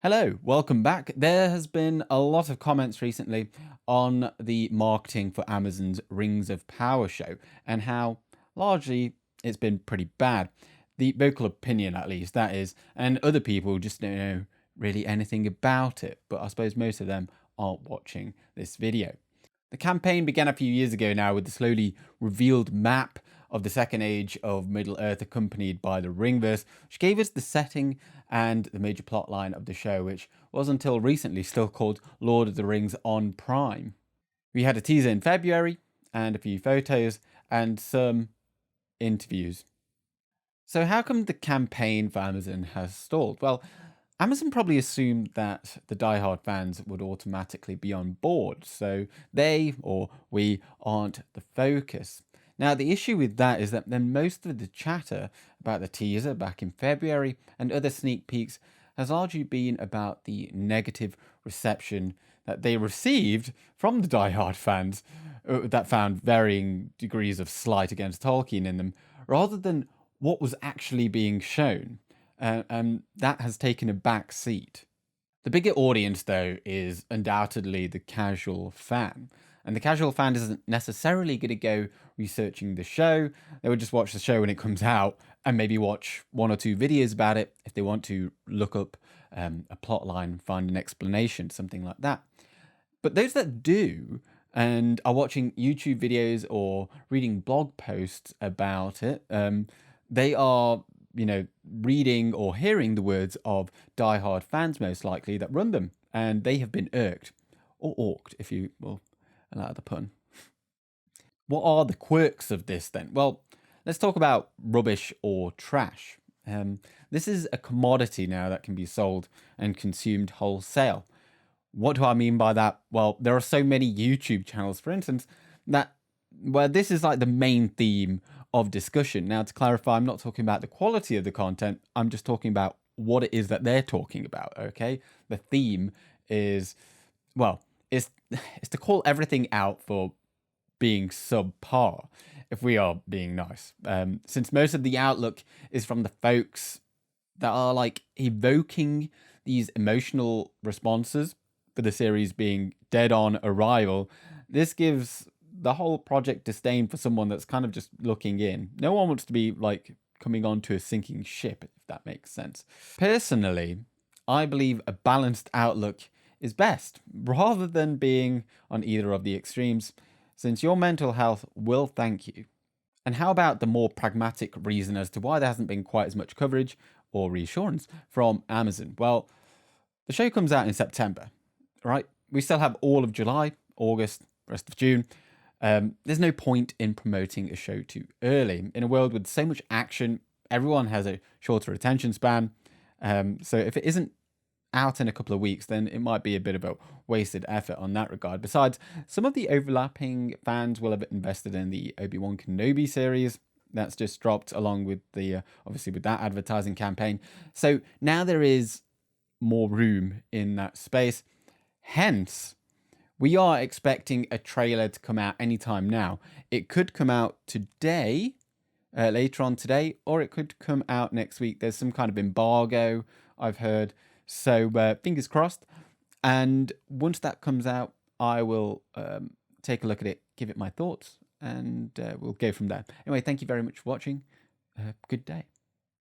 Hello, welcome back. There has been a lot of comments recently on the marketing for Amazon's Rings of Power show and how largely it's been pretty bad. The vocal opinion, at least, that is, and other people just don't know really anything about it, but I suppose most of them aren't watching this video. The campaign began a few years ago now with the slowly revealed map of the Second Age of Middle-earth accompanied by the Ringverse, which gave us the setting and the major plotline of the show, which was until recently still called Lord of the Rings on Prime. We had a teaser in February, and a few photos, and some interviews. So how come the campaign for Amazon has stalled? Well, Amazon probably assumed that the diehard fans would automatically be on board, so they, or we, aren't the focus. Now, the issue with that is that then most of the chatter about the teaser back in February and other sneak peeks has largely been about the negative reception that they received from the diehard fans that found varying degrees of slight against Tolkien in them, rather than what was actually being shown. And that has taken a back seat. The bigger audience, though, is undoubtedly the casual fan. And the casual fan isn't necessarily going to go researching the show. They would just watch the show when it comes out and maybe watch one or two videos about it if they want to look up a plot line, find an explanation, something like that. But those that do and are watching YouTube videos or reading blog posts about it, they are, reading or hearing the words of diehard fans most likely that run them, and they have been irked or orked, if you will allow the pun. What are the quirks of this then? Well, let's talk about rubbish or trash. This is a commodity now that can be sold and consumed wholesale. What do I mean by that? Well, there are so many YouTube channels, for instance, that where this is like the main theme of discussion. Now, to clarify, I'm not talking about the quality of the content. I'm just talking about what it is that they're talking about. Okay, the theme is, well, it's to call everything out for being subpar, if we are being nice. Since most of the outlook is from the folks that are like evoking these emotional responses for the series being dead on arrival, this gives the whole project disdain for someone that's kind of just looking in. No one wants to be like coming onto a sinking ship, if that makes sense. Personally, I believe a balanced outlook is best, rather than being on either of the extremes, since your mental health will thank you. And how about the more pragmatic reason as to why there hasn't been quite as much coverage or reassurance from Amazon? Well, the show comes out in September, right? We still have all of July, August, rest of June. There's no point in promoting a show too early. In a world with so much action, everyone has a shorter attention span. So if it isn't out in a couple of weeks, then it might be a bit of a wasted effort on that regard. Besides, some of the overlapping fans will have invested in the Obi-Wan Kenobi series that's just dropped, along with the obviously with that advertising campaign. So now there is more room in that space. Hence, we are expecting a trailer to come out anytime now. It could come out today, later on today, or it could come out next week. There's some kind of embargo, I've heard. So fingers crossed. And once that comes out, I will take a look at it, give it my thoughts, and we'll go from there. Anyway, thank you very much for watching. Good day.